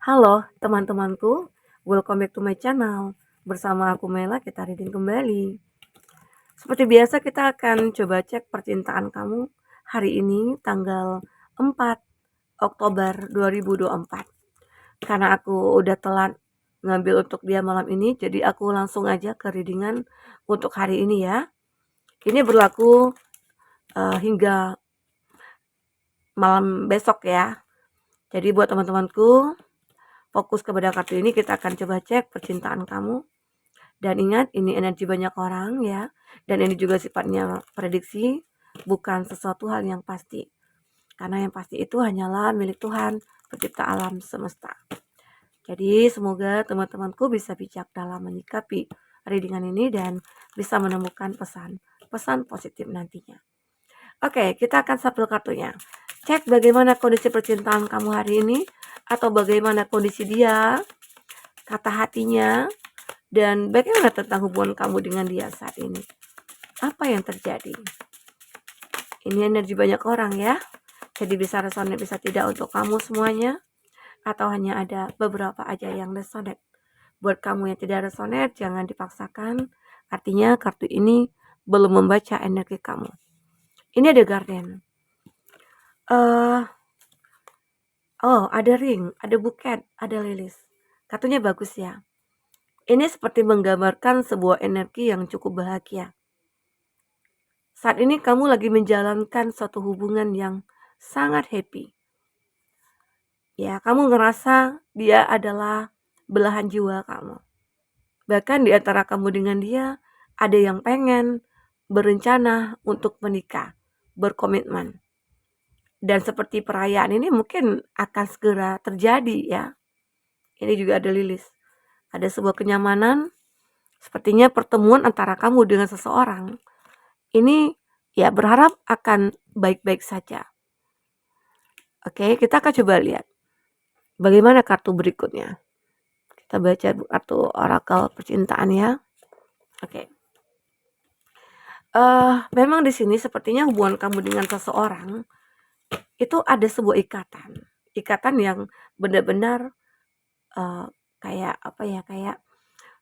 Halo teman-temanku, welcome back to my channel. Bersama aku Mela, kita reading kembali. Seperti biasa kita akan coba cek percintaan kamu hari ini tanggal 4 Oktober 2024. Karena aku udah telat ngambil untuk dia malam ini, jadi aku langsung aja ke readingan untuk hari ini ya. Ini berlaku hingga malam besok ya. Jadi buat teman-temanku, fokus kepada kartu ini, kita akan coba cek percintaan kamu. Dan ingat, ini energi banyak orang ya. Dan ini juga sifatnya prediksi, bukan sesuatu hal yang pasti. Karena yang pasti itu hanyalah milik Tuhan, pencipta alam semesta. Jadi semoga teman-temanku bisa bijak dalam menyikapi readingan ini dan bisa menemukan pesan positif nantinya. Oke, kita akan shuffle kartunya. Cek bagaimana kondisi percintaan kamu hari ini, atau bagaimana kondisi dia, kata hatinya, dan bagaimana tentang hubungan kamu dengan dia saat ini. Apa yang terjadi? Ini energi banyak orang ya. Jadi bisa resonate, bisa tidak untuk kamu semuanya. Atau hanya ada beberapa aja yang resonate. Buat kamu yang tidak resonate, jangan dipaksakan. Artinya kartu ini belum membaca energi kamu. Ini ada Guardian. Ada ring, ada buket, ada lilis. Kartunya bagus ya. Ini seperti menggambarkan sebuah energi yang cukup bahagia. Saat ini kamu lagi menjalankan suatu hubungan yang sangat happy. Ya, kamu ngerasa dia adalah belahan jiwa kamu. Bahkan di antara kamu dengan dia, ada yang pengen berencana untuk menikah, berkomitmen. Dan seperti perayaan ini mungkin akan segera terjadi ya. Ini juga ada lilis. Ada sebuah kenyamanan, sepertinya pertemuan antara kamu dengan seseorang. Ini ya berharap akan baik-baik saja. Oke, kita akan coba lihat bagaimana kartu berikutnya. Kita baca kartu orakel percintaan ya. Oke. Memang di sini sepertinya hubungan kamu dengan seseorang itu ada sebuah ikatan yang benar-benar kayak apa ya, kayak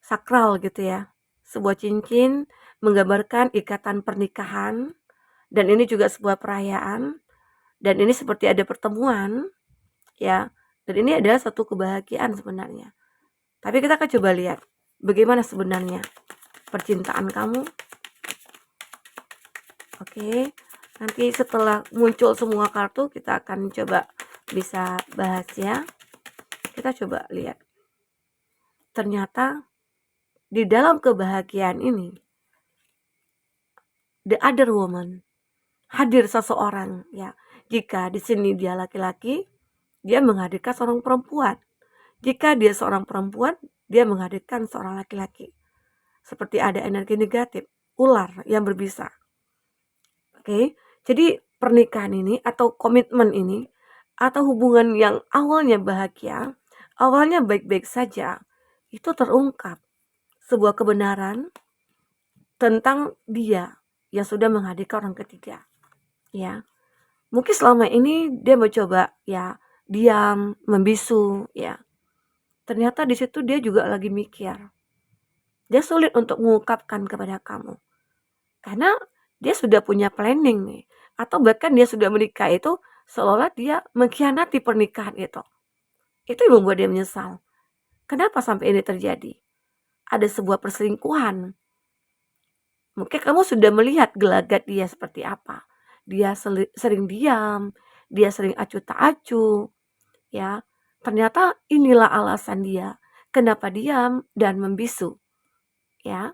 sakral gitu ya. Sebuah cincin menggambarkan ikatan pernikahan, dan ini juga sebuah perayaan, dan ini seperti ada pertemuan ya, dan ini adalah satu kebahagiaan sebenarnya. Tapi kita akan coba lihat bagaimana sebenarnya percintaan kamu. Oke, nanti setelah muncul semua kartu kita akan coba bisa bahas ya. Kita coba lihat. Ternyata di dalam kebahagiaan ini, the other woman, hadir seseorang ya. Jika di sini dia laki-laki, dia menghadirkan seorang perempuan. Jika dia seorang perempuan, dia menghadirkan seorang laki-laki. Seperti ada energi negatif, ular yang berbisa. Oke, jadi pernikahan ini atau komitmen ini atau hubungan yang awalnya bahagia, awalnya baik-baik saja, itu terungkap sebuah kebenaran tentang dia yang sudah menghadirkan orang ketiga. Ya, mungkin selama ini dia mencoba ya diam, membisu ya. Ternyata di situ dia juga lagi mikir. Dia sulit untuk mengungkapkan kepada kamu. Karena dia sudah punya planning nih. Atau bahkan dia sudah menikah itu seolah dia mengkhianati pernikahan itu. Itu yang membuat dia menyesal. Kenapa sampai ini terjadi? Ada sebuah perselingkuhan. Mungkin kamu sudah melihat gelagat dia seperti apa. Dia sering diam, dia sering acuh tak acuh. Ya, ternyata inilah alasan dia kenapa diam dan membisu. Ya,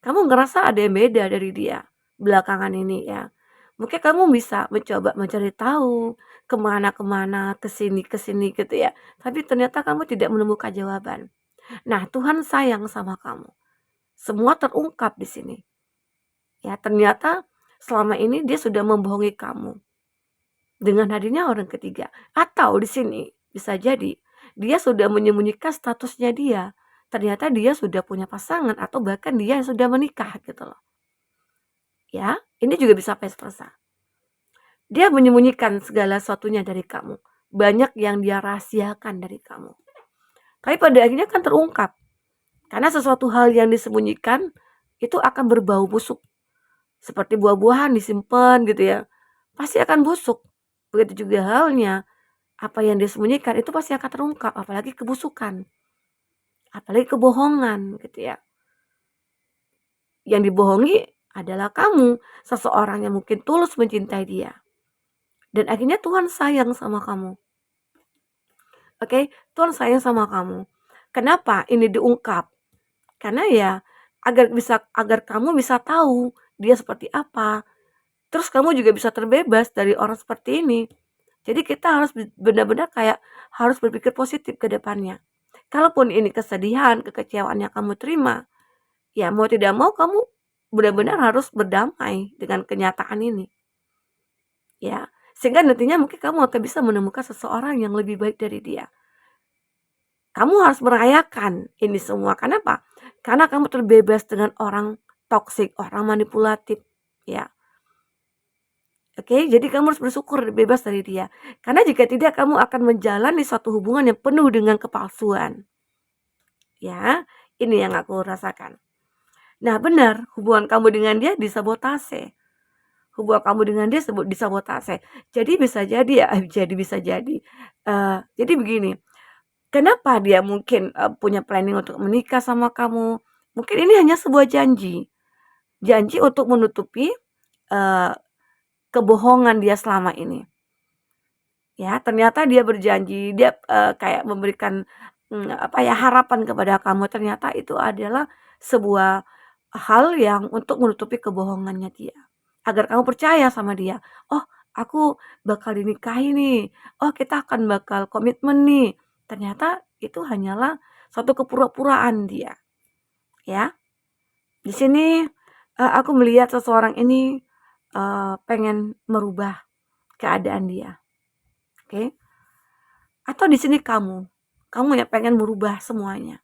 kamu ngerasa ada yang beda dari dia belakangan ini ya. Mungkin kamu bisa mencoba mencari tahu kemana-kemana, kesini gitu ya. Tapi ternyata kamu tidak menemukan jawaban. Nah, Tuhan sayang sama kamu. Semua terungkap di sini. Ya, ternyata selama ini dia sudah membohongi kamu dengan hadirnya orang ketiga. Atau di sini bisa jadi dia sudah menyembunyikan statusnya dia. Ternyata dia sudah punya pasangan atau bahkan dia sudah menikah gitu loh. Ya, ini juga bisa vice versa. Dia menyembunyikan segala sesuatunya dari kamu. banyak yang dia rahasiakan dari kamu. Tapi pada akhirnya kan terungkap. Karena sesuatu hal yang disembunyikan itu akan berbau busuk. Seperti buah-buahan disimpan gitu ya, pasti akan busuk. Begitu juga halnya, apa yang disembunyikan itu pasti akan terungkap, apalagi kebusukan, apalagi kebohongan gitu ya. Yang dibohongi adalah kamu, seseorang yang mungkin tulus mencintai dia. Dan akhirnya Tuhan sayang sama kamu. Oke, Tuhan sayang sama kamu. Kenapa ini diungkap? Karena ya agar kamu bisa tahu dia seperti apa. Terus kamu juga bisa terbebas dari orang seperti ini. Jadi kita harus benar-benar kayak harus berpikir positif ke depannya. Kalaupun ini kesedihan, kekecewaan yang kamu terima, ya mau tidak mau kamu benar-benar harus berdamai dengan kenyataan ini. Ya, sehingga nantinya mungkin kamu akan bisa menemukan seseorang yang lebih baik dari dia. Kamu harus merayakan ini semua. Kenapa? Karena kamu terbebas dengan orang toksik, orang manipulatif, ya. Oke, jadi kamu harus bersyukur bebas dari dia. Karena jika tidak kamu akan menjalani suatu hubungan yang penuh dengan kepalsuan. Ya, ini yang aku rasakan. Nah, benar, hubungan kamu dengan dia disabotase. Hubungan kamu dengan dia disabotase. Jadi bisa jadi ya, bisa jadi. Jadi begini, kenapa dia mungkin punya planning untuk menikah sama kamu? Mungkin ini hanya sebuah janji. Janji untuk menutupi kebohongan dia selama ini. Ya, ternyata dia berjanji, dia kayak memberikan harapan kepada kamu. Ternyata itu adalah sebuah hal yang untuk menutupi kebohongannya dia. Agar kamu percaya sama dia. Oh, aku bakal dinikahi nih. Oh, kita akan bakal komitmen nih. Ternyata itu hanyalah suatu kepura-puraan dia. Ya. Di sini aku melihat seseorang ini pengen merubah keadaan dia. Oke. Atau di sini kamu yang pengen merubah semuanya.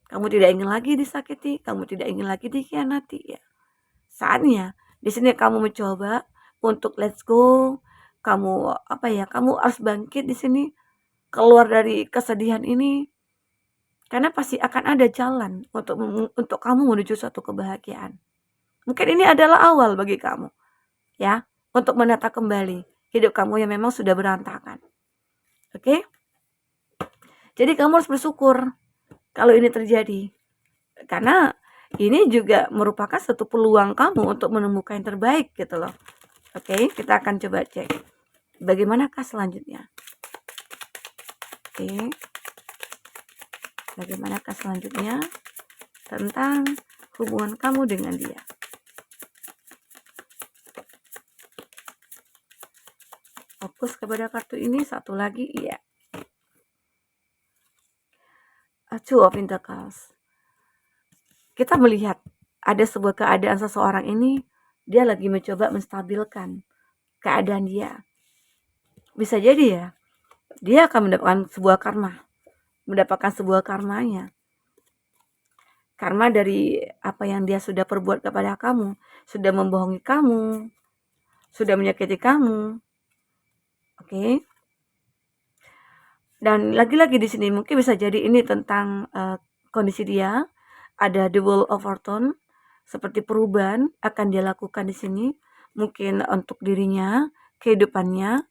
Kamu tidak ingin lagi disakiti, kamu tidak ingin lagi dikhianati ya. Saatnya di sini kamu mencoba untuk let's go. Kamu kamu harus bangkit di sini, keluar dari kesedihan ini. Karena pasti akan ada jalan untuk kamu menuju suatu kebahagiaan. Mungkin ini adalah awal bagi kamu, ya, untuk menata kembali hidup kamu yang memang sudah berantakan. Oke? Jadi kamu harus bersyukur kalau ini terjadi. Karena ini juga merupakan satu peluang kamu untuk menemukan yang terbaik gitu loh. Oke, kita akan coba cek. Bagaimanakah selanjutnya? Oke. Bagaimanakah selanjutnya tentang hubungan kamu dengan dia? Fokus kepada kartu ini, satu lagi, iya. Two of Pentacles. Kita melihat ada sebuah keadaan seseorang ini, dia lagi mencoba menstabilkan keadaan dia. Bisa jadi ya, dia akan mendapatkan sebuah karma. Mendapatkan sebuah karmanya. Karma dari apa yang dia sudah perbuat kepada kamu. Sudah membohongi kamu. Sudah menyakiti kamu. Oke. Dan lagi-lagi di sini mungkin bisa jadi ini tentang kondisi dia. Ada the Wheel of Fortune. Seperti perubahan akan dia lakukan di sini. Mungkin untuk dirinya, kehidupannya.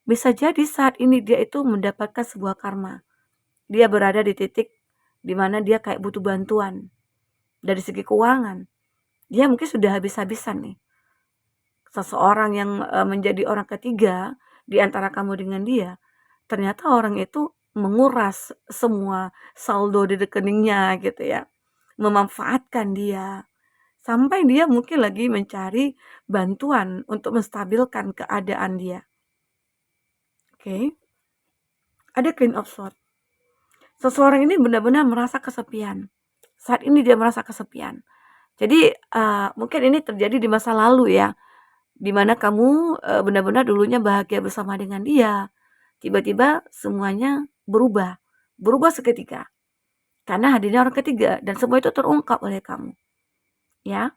Bisa jadi saat ini dia itu mendapatkan sebuah karma. Dia berada di titik di mana dia kayak butuh bantuan dari segi keuangan. Dia mungkin sudah habis-habisan nih. Seseorang yang menjadi orang ketiga di antara kamu dengan dia, ternyata orang itu menguras semua saldo di rekeningnya gitu ya. Memanfaatkan dia. Sampai dia mungkin lagi mencari bantuan untuk menstabilkan keadaan dia. Oke. Ada Queen of Swords. Seseorang ini benar-benar merasa kesepian. Saat ini dia merasa kesepian. Jadi mungkin ini terjadi di masa lalu ya. Dimana kamu benar-benar dulunya bahagia bersama dengan dia. Tiba-tiba semuanya berubah. Berubah seketika. Karena hadirnya orang ketiga. Dan semua itu terungkap oleh kamu. Ya.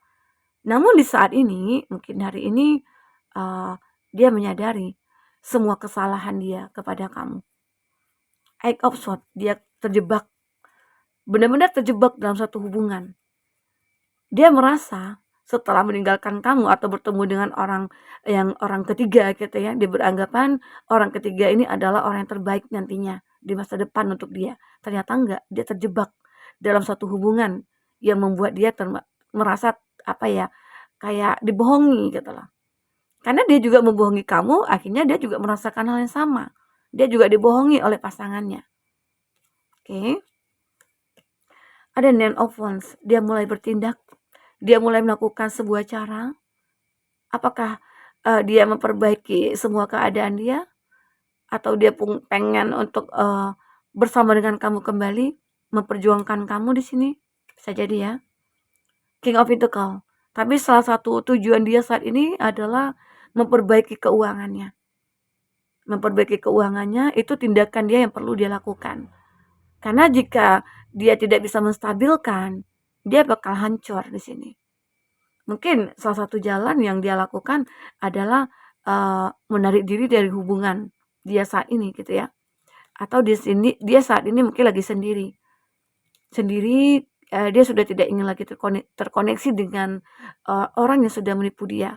Namun di saat ini, mungkin hari ini dia menyadari semua kesalahan dia kepada kamu. Eight of Swords, dia terjebak, benar-benar terjebak dalam satu hubungan. Dia merasa setelah meninggalkan kamu atau bertemu dengan orang ketiga gitu ya, dia beranggapan orang ketiga ini adalah orang yang terbaik nantinya di masa depan untuk dia. Ternyata enggak, dia terjebak dalam satu hubungan yang membuat dia merasa apa ya, kayak dibohongi gitu loh. Karena dia juga membohongi kamu, akhirnya dia juga merasakan hal yang sama. Dia juga dibohongi oleh pasangannya. Oke. Ada Nine of Wands, dia mulai bertindak, dia mulai melakukan sebuah cara. Apakah dia memperbaiki semua keadaan dia, atau dia pengen untuk bersama dengan kamu kembali, memperjuangkan kamu di sini? Bisa jadi ya. King of Pentacles. Tapi salah satu tujuan dia saat ini adalah memperbaiki keuangannya. Memperbaiki keuangannya itu tindakan dia yang perlu dia lakukan. Karena jika dia tidak bisa menstabilkan, dia bakal hancur di sini. Mungkin salah satu jalan yang dia lakukan adalah menarik diri dari hubungan dia saat ini gitu ya. Atau di sini dia saat ini mungkin lagi sendiri. Dia sudah tidak ingin lagi terkoneksi dengan orang yang sudah menipu dia.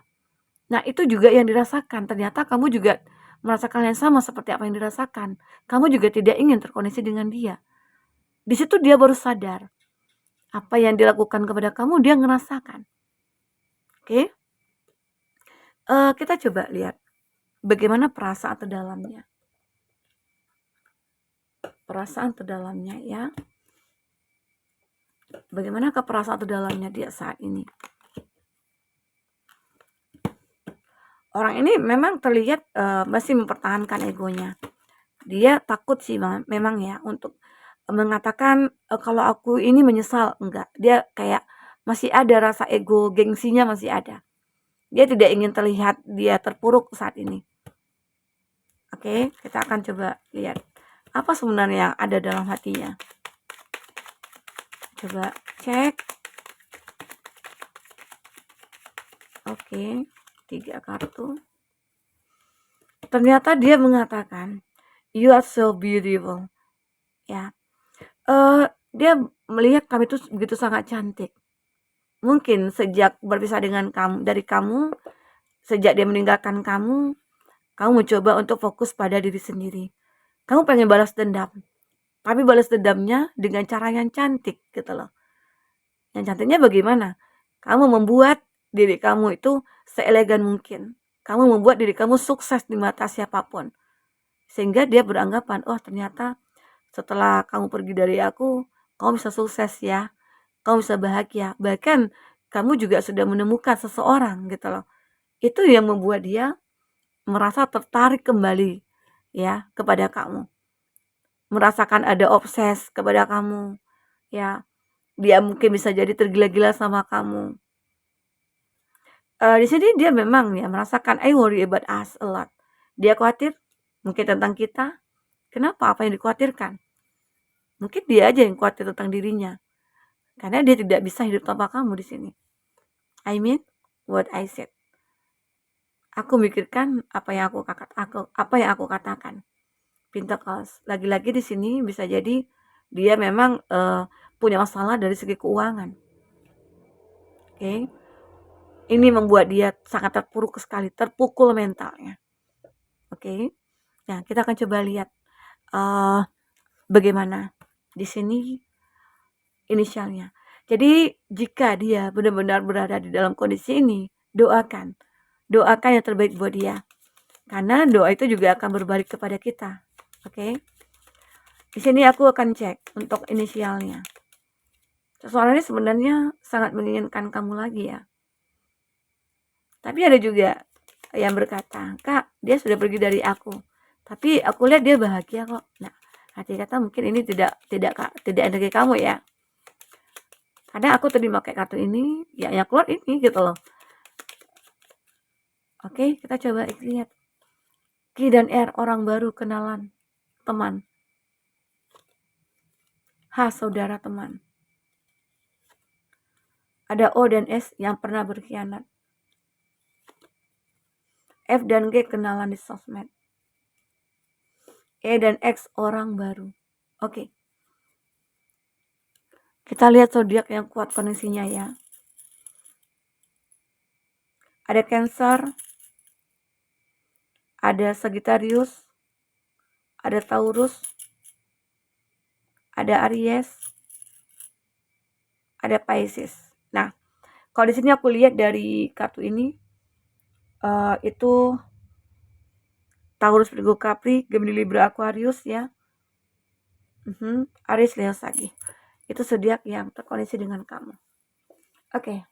Nah, itu juga yang dirasakan. Ternyata kamu juga merasakan yang sama seperti apa yang dirasakan. Kamu juga tidak ingin terkoneksi dengan dia. Di situ dia baru sadar. Apa yang dilakukan kepada kamu, dia ngerasakan. Oke? Kita coba lihat bagaimana perasaan terdalamnya. Perasaan terdalamnya ya. Bagaimana perasaan terdalamnya dia saat ini? Orang ini memang terlihat masih mempertahankan egonya. Dia takut sih memang ya untuk mengatakan kalau aku ini menyesal, enggak. Dia kayak masih ada rasa ego, gengsinya masih ada. Dia tidak ingin terlihat dia terpuruk saat ini. Oke, kita akan coba lihat apa sebenarnya yang ada dalam hatinya. Coba cek. Oke, 3 kartu. Ternyata dia mengatakan, you are so beautiful. Ya, dia melihat kamu itu begitu sangat cantik. Mungkin sejak berpisah dengan kamu, sejak dia meninggalkan kamu mencoba untuk fokus pada diri sendiri. Kamu pengen balas dendam, tapi balas dendamnya dengan cara yang cantik gitu loh. Yang cantiknya bagaimana? Kamu membuat diri kamu itu seelegan mungkin. Kamu membuat diri kamu sukses di mata siapapun. Sehingga dia beranggapan, oh ternyata setelah kamu pergi dari aku, kamu bisa sukses ya. Kamu bisa bahagia. Bahkan kamu juga sudah menemukan seseorang gitu loh. Itu yang membuat dia merasa tertarik kembali ya kepada kamu. Merasakan ada obses kepada kamu. Ya, dia mungkin bisa jadi tergila-gila sama kamu. Di sini dia memang ya merasakan I worry about us a lot. Dia khawatir mungkin tentang kita. Kenapa? Apa yang dikhawatirkan? Mungkin dia aja yang khawatir tentang dirinya. Karena dia tidak bisa hidup tanpa kamu di sini. I mean what I said. Aku mikirkan apa yang aku katakan. Pentacles. Lagi-lagi di sini bisa jadi dia memang punya masalah dari segi keuangan. Oke. Ini membuat dia sangat terpuruk sekali, terpukul mentalnya. Oke. Nah, kita akan coba lihat bagaimana di sini inisialnya. Jadi, jika dia benar-benar berada di dalam kondisi ini, doakan yang terbaik buat dia. Karena doa itu juga akan berbalik kepada kita. Oke. Di sini aku akan cek untuk inisialnya. Seseorang ini sebenarnya sangat menginginkan kamu lagi ya. Tapi ada juga yang berkata, Kak, dia sudah pergi dari aku. Tapi aku lihat dia bahagia kok. Nah, hati kata mungkin ini tidak energi kamu ya. Karena aku tadi pakai kartu ini, ya yang keluar ini gitu loh. Oke, kita coba lihat. Q dan R, orang baru, kenalan, teman. H, saudara, teman. Ada O dan S, yang pernah berkhianat. F dan G, kenalan di sosmed. E dan X orang baru. Oke. Kita lihat zodiak yang kuat koneksinya ya. Ada Cancer, ada Sagittarius, ada Taurus, ada Aries, ada Pisces. Nah, kalau di sini aku lihat dari kartu ini itu Taurus, Virgo, Capri, Gemini, Libra, Aquarius ya. Aries, Leo, Sagi. Itu zodiak yang terkoneksi dengan kamu. Oke,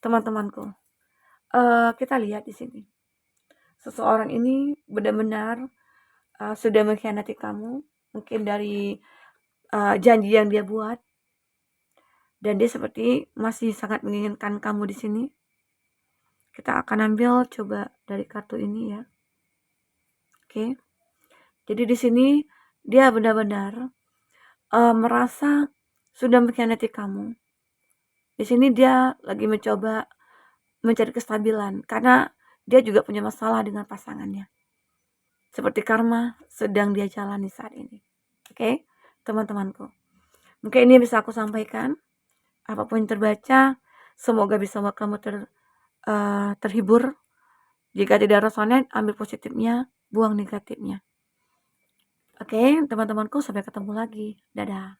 teman-temanku. Kita lihat di sini. Seseorang ini benar-benar sudah mengkhianati kamu, mungkin dari janji yang dia buat, dan dia seperti masih sangat menginginkan kamu di sini. Kita akan ambil coba dari kartu ini ya. Oke. Jadi di sini dia benar-benar merasa sudah mengkhianati kamu. Di sini dia lagi mencoba mencari kestabilan karena dia juga punya masalah dengan pasangannya. Seperti karma sedang dia jalani saat ini. Oke, teman-temanku. Mungkin ini bisa aku sampaikan. Apapun yang terbaca, semoga bisa membuat kamu terhibur. Jika tidak resonate, ambil positifnya, buang negatifnya. Oke, teman-temanku, sampai ketemu lagi. Dadah.